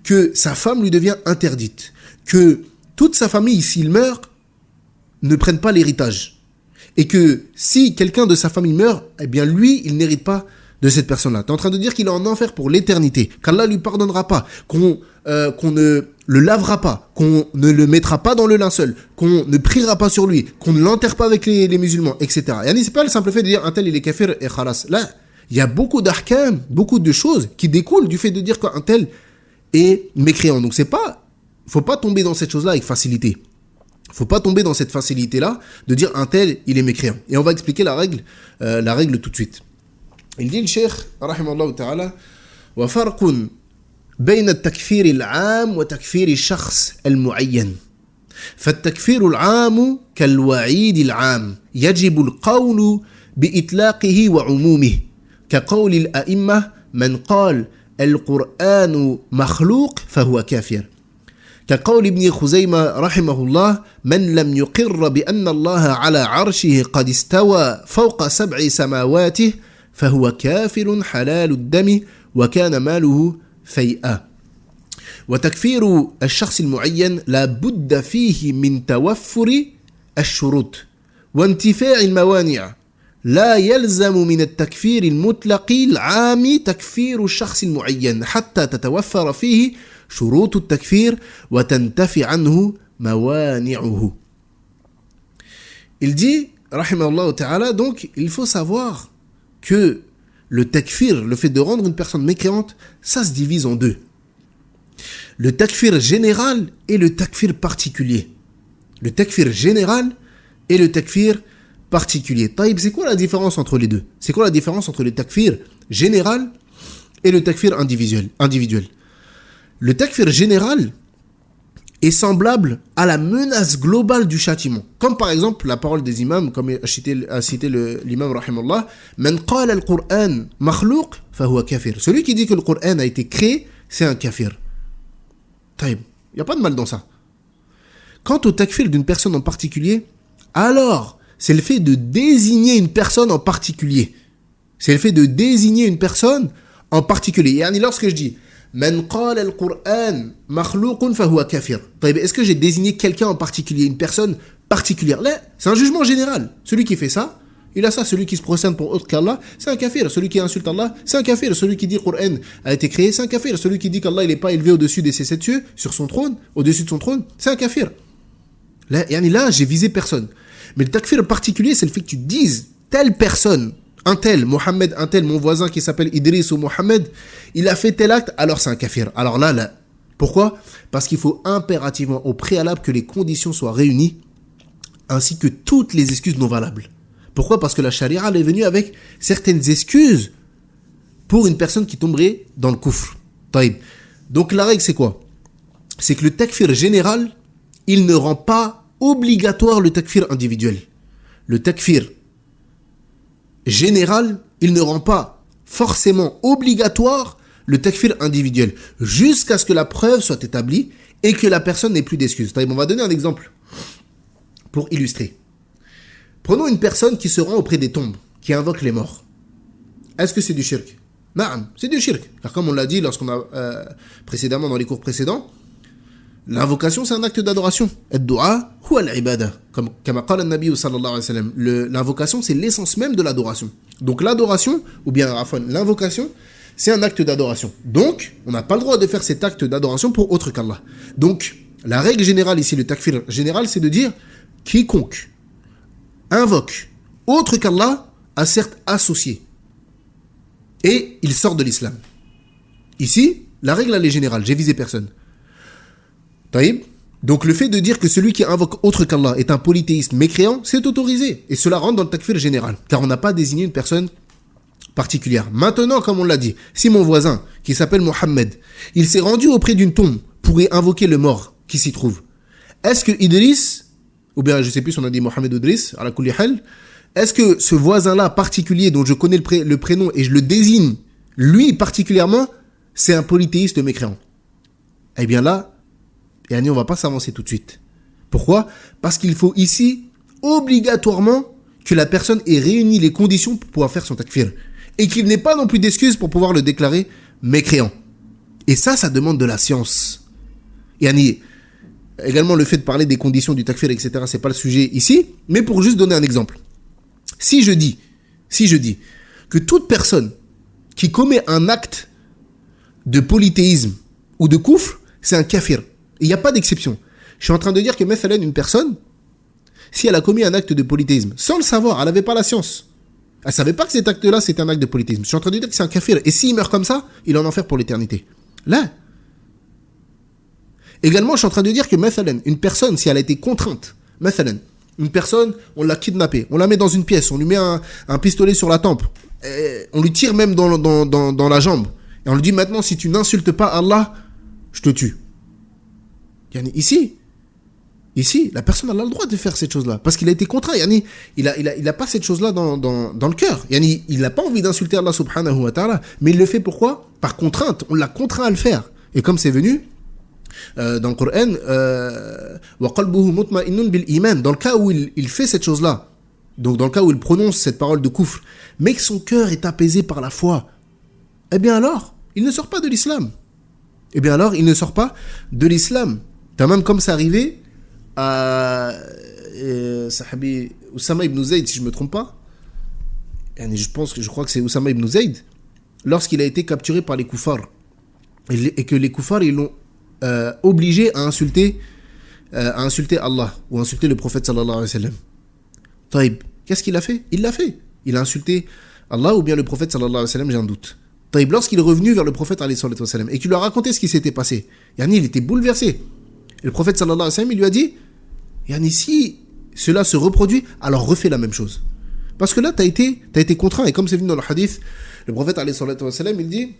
que sa femme lui devient interdite, que toute sa famille, s'il meurt, ne prenne pas l'héritage. Et que si quelqu'un de sa famille meurt, eh bien lui, il n'hérite pas de cette personne-là. Tu es en train de dire qu'il est en enfer pour l'éternité, qu'Allah ne lui pardonnera pas, qu'on ne le lavera pas, qu'on ne le mettra pas dans le linceul, qu'on ne priera pas sur lui, qu'on ne l'enterre pas avec les musulmans, etc. Yani, c'est pas le simple fait de dire un tel il est kafir et khalas. Là, il y a beaucoup d'ahkam, beaucoup de choses qui découlent du fait de dire qu'un tel est mécréant. Donc faut pas tomber dans cette chose-là avec facilité. Faut pas tomber dans cette facilité-là de dire un tel il est mécréant. Et on va expliquer la règle tout de suite. Il dit le cheikh rahimallahu ta'ala wa farqun بين التكفير العام وتكفير الشخص المعين. فالتكفير العام كالوعيد العام يجب القول بإطلاقه وعمومه كقول الأئمة من قال القرآن مخلوق فهو كافر كقول ابن خزيمة رحمه الله من لم يقر بأن الله على عرشه قد استوى فوق 7 سماوات فهو كافر حلال الدم وكان ماله فيئة. وتكفير الشخص المعين لا بد فيه من توفر الشروط وانتفاع الموانع لا يلزم من التكفير المطلق العام تكفير الشخص المعين حتى تتوفر فيه شروط التكفير وتنتفي عنه موانعه. Il dit, rahimahullah ta'ala, donc il faut savoir que le takfir, le fait de rendre une personne mécréante, ça se divise en deux. Le takfir général et le takfir particulier. Le takfir général et le takfir particulier. Taïb, c'est quoi la différence entre les deux? C'est quoi la différence entre le takfir général et le takfir individuel? Le takfir général est semblable à la menace globale du châtiment. Comme par exemple la parole des imams, comme a cité l'imam rahimallah, Man qala al-Qur'an makhlouq fahuwa kafir. Celui qui dit que le Qur'an a été créé, c'est un kafir. Taïb, il n'y a pas de mal dans ça. Quant au takfir d'une personne en particulier, alors c'est le fait de désigner une personne en particulier. C'est le fait de désigner une personne en particulier. Yani lorsque je dis Man qala al-Qur'an makhlouqun fahuwa kafir. Est-ce que j'ai désigné quelqu'un en particulier, une personne particulière? Là, c'est un jugement général. Celui qui fait ça, il a ça. Celui qui se procède pour autre qu'Allah, c'est un kafir. Celui qui insulte Allah, c'est un kafir. Celui qui dit que le Qur'an a été créé, c'est un kafir. Celui qui dit qu'Allah n'est pas élevé au-dessus de ses 7 cieux, sur son trône, au-dessus de son trône, c'est un kafir. Là, j'ai visé personne. Mais le takfir particulier, c'est le fait que tu dises telle personne, un tel, Mohamed, un tel, mon voisin qui s'appelle Idriss ou Mohamed, il a fait tel acte, alors c'est un kafir. Alors là. Pourquoi? Parce qu'il faut impérativement, au préalable, que les conditions soient réunies, ainsi que toutes les excuses non valables. Pourquoi? Parce que la charia est venue avec certaines excuses pour une personne qui tomberait dans le koufr. Taïb. Donc la règle, c'est quoi? C'est que le takfir général, il ne rend pas obligatoire le takfir individuel. Le takfir général, il ne rend pas forcément obligatoire le takfir individuel, jusqu'à ce que la preuve soit établie et que la personne n'ait plus d'excuses. On va donner un exemple pour illustrer. Prenons une personne qui se rend auprès des tombes, qui invoque les morts. Est-ce que c'est du shirk? Naam, c'est du shirk. Car comme on l'a dit lorsqu'on a précédemment dans les cours précédents, l'invocation c'est un acte d'adoration. Ad-du'a huwa al-ibada. Comme qala an-nabi sallallahu alayhi wa sallam, l'invocation c'est l'essence même de l'adoration. Donc l'adoration, ou bien l'invocation, c'est un acte d'adoration. Donc, on n'a pas le droit de faire cet acte d'adoration pour autre qu'Allah. Donc, la règle générale ici, le takfir général, c'est de dire quiconque invoque autre qu'Allah a certes associé et il sort de l'islam. Ici, la règle elle est générale, j'ai visé personne. Taïb. Donc le fait de dire que celui qui invoque autre qu'Allah est un polythéiste mécréant, c'est autorisé. Et cela rentre dans le takfir général, car on n'a pas désigné une personne particulière. Maintenant, comme on l'a dit, si mon voisin, qui s'appelle Mohammed, il s'est rendu auprès d'une tombe pour y invoquer le mort qui s'y trouve, est-ce que Idriss, ou bien je sais plus si on a dit Mohammed ou Idriss, à la kulli hal, est-ce que ce voisin-là particulier dont je connais le prénom et je le désigne, lui particulièrement, c'est un polythéiste mécréant? Eh bien là, on ne va pas s'avancer tout de suite. Pourquoi? Parce qu'il faut ici, obligatoirement, que la personne ait réuni les conditions pour pouvoir faire son takfir. Et qu'il n'ait pas non plus d'excuses pour pouvoir le déclarer mécréant. Et ça demande de la science. Également le fait de parler des conditions du takfir, etc., c'est pas le sujet ici, mais pour juste donner un exemple. Si je dis que toute personne qui commet un acte de polythéisme ou de koufr, c'est un kafir. Il n'y a pas d'exception. Je suis en train de dire que Methalène, une personne, si elle a commis un acte de polythéisme, sans le savoir, elle n'avait pas la science. Elle ne savait pas que cet acte-là, c'était un acte de polythéisme. Je suis en train de dire que c'est un kafir. Et s'il meurt comme ça, il est en enfer pour l'éternité. Là. Également, je suis en train de dire que Methalène, une personne, si elle a été contrainte, Methalène, une personne, on l'a kidnappée, on la met dans une pièce, on lui met un pistolet sur la tempe, on lui tire même dans la jambe, et on lui dit maintenant, si tu n'insultes pas Allah, je te tue. Ici, la personne elle a le droit de faire cette chose-là, parce qu'il a été contraint. Il a pas cette chose-là dans le cœur. Il n'a pas envie d'insulter Allah subhanahu wa ta'ala, mais il le fait pourquoi? Par contrainte. On l'a contraint à le faire. Et comme c'est venu dans le Coran, wa qalbuhu mutma'innun bil iman, dans le cas où il fait cette chose-là, donc dans le cas où il prononce cette parole de koufr, mais que son cœur est apaisé par la foi, eh bien alors, il ne sort pas de l'islam. Même comme c'est arrivé à Sahabi Oussama ibn Zayd, si je ne me trompe pas. Je crois que c'est Oussama ibn Zayd, lorsqu'il a été capturé par les koufars, et que les koufars ils l'ont obligé à insulter Allah, ou insulter le prophète sallallahu alayhi wa sallam. Taïb, qu'est-ce qu'il a fait? Il l'a fait. Il a insulté Allah ou bien le prophète sallallahu alayhi wa sallam, j'ai un doute. Taïb, lorsqu'il est revenu vers le prophète alayhi wa sallam, et qu'il lui a raconté ce qui s'était passé, il était bouleversé. Et le prophète sallallahu alayhi wa sallam, il lui a dit, si cela se reproduit, alors refais la même chose. Parce que là, t'as été contraint. Et comme c'est venu dans le hadith, le prophète alayhi wa sallam, il dit,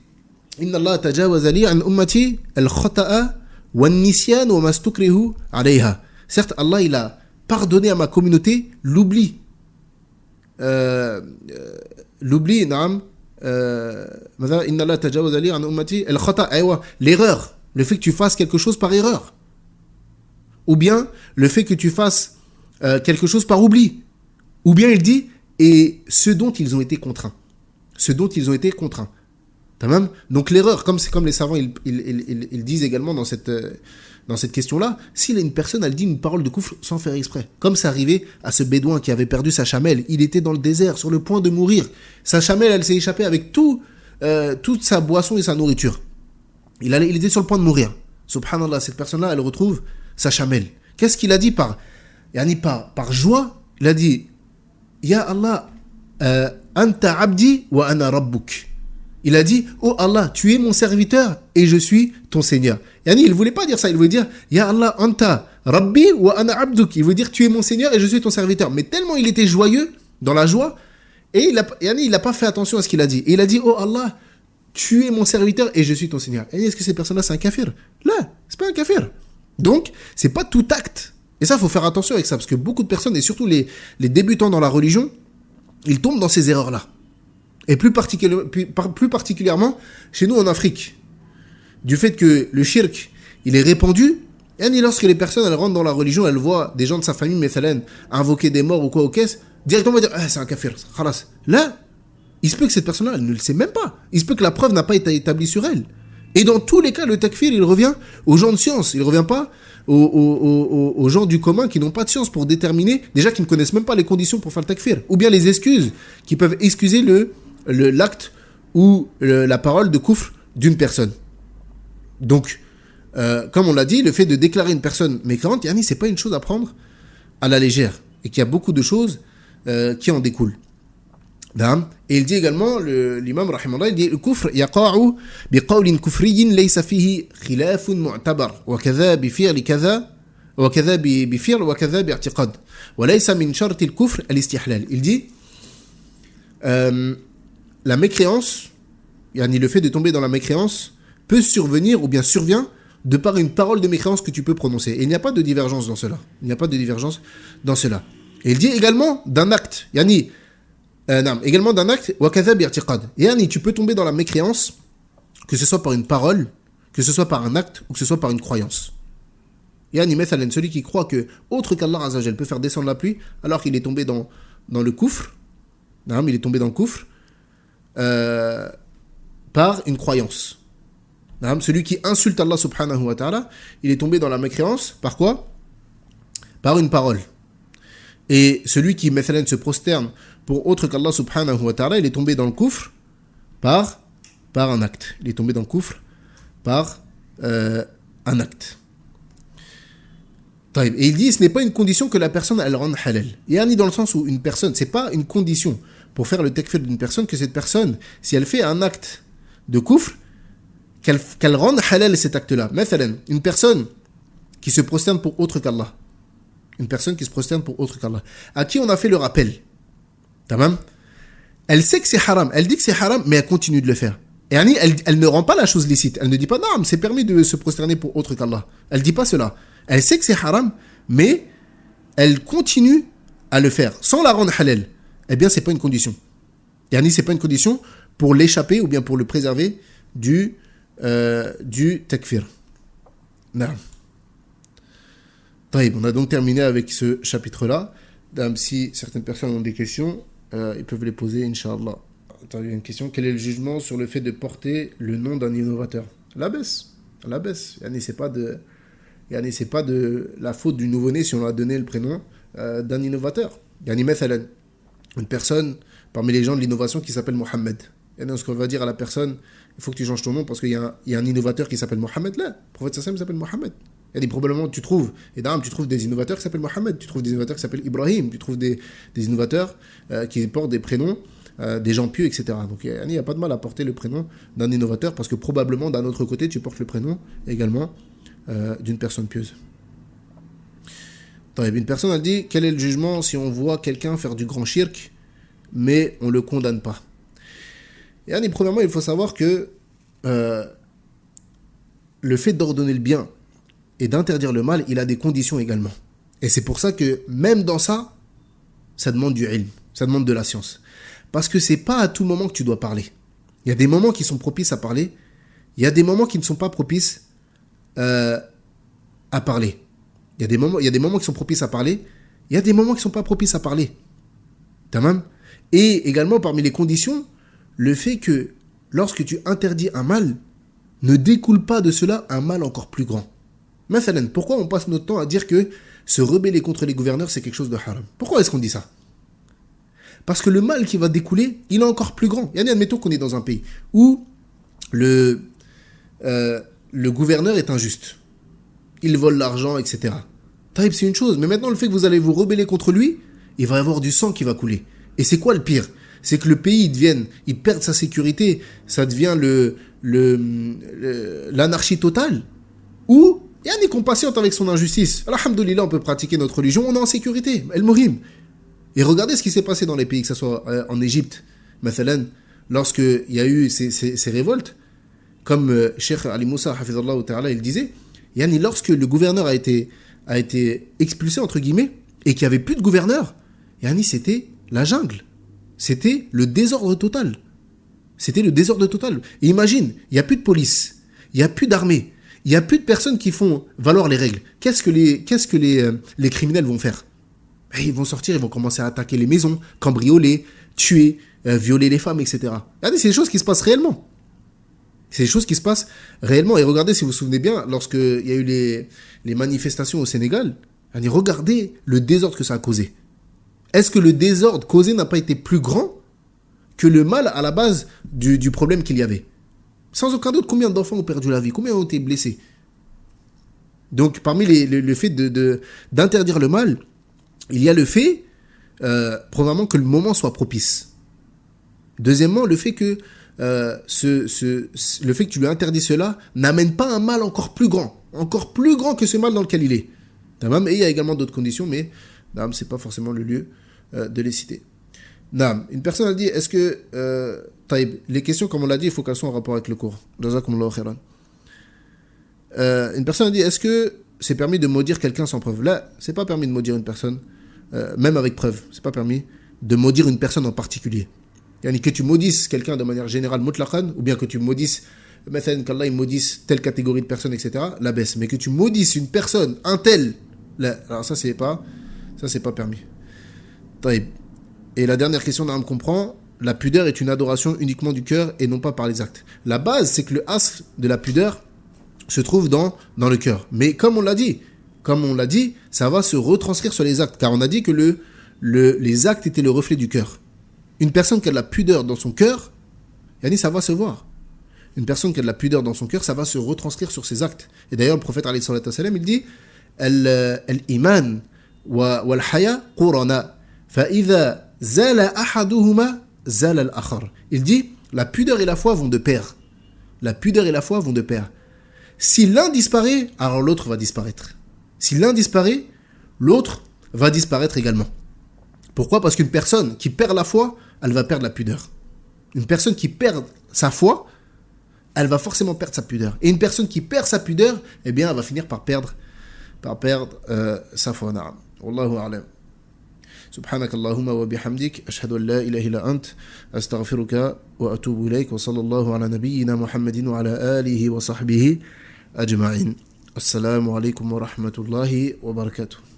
Inna Allah tajawaza li an ummati al-khata'a wa an-nisyan wa ma stukrihu alayha. Certes, Allah, il a pardonné à ma communauté l'oubli. Naam. Inna Allah tajawaza li an ummati al-khata'a. L'erreur. Le fait que tu fasses quelque chose par erreur. Ou bien le fait que tu fasses quelque chose par oubli. Ou bien il dit, et ce dont ils ont été contraints. Tamam. Donc l'erreur, comme les savants ils disent également dans cette question-là, si une personne elle dit une parole de koufr sans faire exprès, comme c'est arrivé à ce bédouin qui avait perdu sa chamelle, il était dans le désert sur le point de mourir, sa chamelle elle s'est échappée avec toute sa boisson et sa nourriture, il était sur le point de mourir. Subhanallah, cette personne-là elle retrouve sa chamelle. Qu'est-ce qu'il a dit par joie? Il a dit, Ya Allah, anta abdi wa ana rabbuk. Il a dit, oh Allah, tu es mon serviteur et je suis ton Seigneur. Il ne voulait pas dire ça, il voulait dire, Ya Allah, anta rabbi wa ana abduk. Il veut dire, tu es mon Seigneur et je suis ton serviteur. Mais tellement il était joyeux, dans la joie, et il n'a pas fait attention à ce qu'il a dit. Et il a dit, oh Allah, tu es mon serviteur et je suis ton Seigneur. Et est-ce que cette personne-là, c'est un kafir? Là, c'est pas un kafir. Donc, c'est pas tout acte. Et ça, il faut faire attention avec ça, parce que beaucoup de personnes, et surtout les débutants dans la religion, ils tombent dans ces erreurs-là. Et plus particulièrement chez nous en Afrique, du fait que le shirk, il est répandu, et lorsque les personnes elles rentrent dans la religion, elles voient des gens de sa famille, Methalène, invoquer des morts ou quoi au caisse, directement on va dire, c'est un kafir, khalas. Là, il se peut que cette personne-là, elle ne le sait même pas. Il se peut que la preuve n'a pas été établie sur elle. Et dans tous les cas, le takfir, il revient aux gens de science, il ne revient pas aux gens du commun qui n'ont pas de science pour déterminer, déjà qui ne connaissent même pas les conditions pour faire le takfir, ou bien les excuses qui peuvent excuser l'acte ou la parole de kufr d'une personne. Donc, comme on l'a dit, le fait de déclarer une personne mécréante, c'est pas une chose à prendre à la légère, et qu'il y a beaucoup de choses qui en découlent. Et il dit également, l'imam rahimahullah, il dit le kufr yaqa'u biqawlin kufriyyin laysa fihi khilafun mu'tabar wa kadha bi fi'li kadha wa kadha bi fi'l wa kadha bi i'tiqad wa laysa min shart al-kufr al-istihlal. Il dit la mécréance, le fait de tomber dans la mécréance peut survenir ou bien survient de par une parole de mécréance que tu peux prononcer. Et il n'y a pas de divergence dans cela. Et il dit également d'un acte, également d'un acte, وَكَذَا بِاعْتِقَادٍ. Tu peux tomber dans la mécréance, que ce soit par une parole, que ce soit par un acte, ou que ce soit par une croyance. Celui qui croit que autre qu'Allah Azzawajal peut faire descendre la pluie, alors qu'il est tombé dans le kufr, il est tombé dans le kufr, par une croyance. Celui qui insulte Allah subhanahu wa ta'ala, il est tombé dans la mécréance, par quoi? Par une parole. Et celui qui se prosterne pour autre qu'Allah subhanahu wa ta'ala, il est tombé dans le kufr par un acte. Il est tombé dans le kufr par un acte. Et il dit, ce n'est pas une condition que la personne elle rende halal. Dans le sens où une personne, c'est pas une condition pour faire le takfir d'une personne que cette personne, si elle fait un acte de kufr, qu'elle rende halal cet acte-là. Mathalan, une personne qui se prosterne pour autre qu'Allah. À qui on a fait le rappel. Tamam. Elle sait que c'est haram. Elle dit que c'est haram, mais elle continue de le faire. Et elle ne rend pas la chose licite. Elle ne dit pas, non, c'est permis de se prosterner pour autre qu'Allah. Elle ne dit pas cela. Elle sait que c'est haram, mais elle continue à le faire, sans la rendre halal. Eh bien, c'est pas une condition. C'est pas une condition pour l'échapper ou bien pour le préserver du takfir. Non. On a donc terminé avec ce chapitre-là. Si certaines personnes ont des questions, ils peuvent les poser, Inch'Allah. Il y a une question. Quel est le jugement sur le fait de porter le nom d'un innovateur? La baisse. C'est pas de la faute du nouveau-né si on a donné le prénom d'un innovateur. Une personne parmi les gens de l'innovation qui s'appelle Mohammed. Ce qu'on va dire à la personne, il faut que tu changes ton nom parce qu'il y a un innovateur qui s'appelle Mohammed. Là, le prophète sallam s'appelle Mohammed. Probablement, tu trouves des innovateurs qui s'appellent Mohammed, tu trouves des innovateurs qui s'appellent Ibrahim, tu trouves des innovateurs qui portent des prénoms, des gens pieux, etc. Donc il n'y a pas de mal à porter le prénom d'un innovateur parce que probablement d'un autre côté, tu portes le prénom également d'une personne pieuse. Une personne a dit, quel est le jugement si on voit quelqu'un faire du grand shirk, mais on ne le condamne pas? Premièrement, il faut savoir que le fait d'ordonner le bien et d'interdire le mal, il a des conditions également. Et c'est pour ça que même dans ça demande du ilm, ça demande de la science. Parce que c'est pas à tout moment que tu dois parler. Il y a des moments qui sont propices à parler, il y a des moments qui ne sont pas propices à parler. Il y a des moments qui sont propices à parler, il y a des moments qui ne sont pas propices à parler. Tamam. Et également parmi les conditions, le fait que lorsque tu interdis un mal, ne découle pas de cela un mal encore plus grand. Mathalan, pourquoi on passe notre temps à dire que se rebeller contre les gouverneurs, c'est quelque chose de haram? Pourquoi est-ce qu'on dit ça? Parce que le mal qui va découler, il est encore plus grand. Admettons qu'on est dans un pays où le gouverneur est injuste. Il vole l'argent, etc. C'est une chose, mais maintenant le fait que vous allez vous rebeller contre lui, il va y avoir du sang qui va couler. Et c'est quoi le pire? C'est que le pays, il perd sa sécurité, ça devient l'anarchie totale, ou qu'on patiente avec son injustice. Alhamdoulilah, on peut pratiquer notre religion, on est en sécurité. El Mohim. Et regardez ce qui s'est passé dans les pays, que ce soit en Égypte, mathalan, lorsqu'il y a eu ces révoltes, comme Cheikh Ali Moussa, hafizallahu ta'ala, il disait, lorsque le gouverneur a été expulsé, entre guillemets, et qu'il n'y avait plus de gouverneur, c'était la jungle. C'était le désordre total. Et imagine, il n'y a plus de police, il n'y a plus d'armée, il n'y a plus de personnes qui font valoir les règles. Qu'est-ce que les criminels vont faire? Ils vont sortir, ils vont commencer à attaquer les maisons, cambrioler, tuer, violer les femmes, etc. Regardez, c'est des choses qui se passent réellement. Et regardez, si vous vous souvenez bien, lorsqu'il y a eu les manifestations au Sénégal, regardez le désordre que ça a causé. Est-ce que le désordre causé n'a pas été plus grand que le mal à la base du problème qu'il y avait. Sans aucun doute, combien d'enfants ont perdu la vie? Combien ont été blessés? Donc, parmi le fait d'interdire le mal, il y a le fait, premièrement, que le moment soit propice. Deuxièmement, le fait que le fait que tu lui interdis cela n'amène pas un mal encore plus grand que ce mal dans lequel il est. Et il y a également d'autres conditions, mais ce n'est pas forcément le lieu de les citer. Une personne a dit, est-ce que les questions, comme on l'a dit, il faut qu'elles soient en rapport avec le cours. Jazakumullahu khairan. Une personne a dit, est-ce que c'est permis de maudire quelqu'un sans preuve? Là, c'est pas permis de maudire une personne, même avec preuve. C'est pas permis de maudire une personne en particulier. Que tu maudisses quelqu'un de manière générale, mutlaqan, ou bien que tu maudisses, qu'Allah il maudisse telle catégorie de personnes, etc., la baisse. Mais que tu maudisses une personne, un tel, là, alors ça c'est pas permis. Et la dernière question, on comprend, la pudeur est une adoration uniquement du cœur et non pas par les actes. La base, c'est que le asl de la pudeur se trouve dans le cœur. Mais comme on l'a dit, ça va se retranscrire sur les actes, car on a dit que les actes étaient le reflet du cœur. Une personne qui a de la pudeur dans son cœur, ça va se voir. Une personne qui a de la pudeur dans son cœur, ça va se retranscrire sur ses actes. Et d'ailleurs, le prophète alayhi salatu wa salam, il dit al-iman wal-haya qurana fa idha zala ahaduhuma zala al-akhar. Il dit la pudeur et la foi vont de pair. La pudeur et la foi vont de pair. Si l'un disparaît, alors l'autre va disparaître. Si l'un disparaît, l'autre va disparaître également. Pourquoi? Parce qu'une personne qui perd la foi, elle va perdre la pudeur. Une personne qui perd sa foi, elle va forcément perdre sa pudeur. Et une personne qui perd sa pudeur, eh bien, elle va finir par perdre sa foi. Na'am. Wallahu a'lam. سبحانك اللهم وبحمدك أشهد أن لا إله إلا أنت أستغفرك وأتوب إليك وصلى الله على نبينا محمد وعلى آله وصحبه أجمعين. السلام عليكم ورحمة الله وبركاته.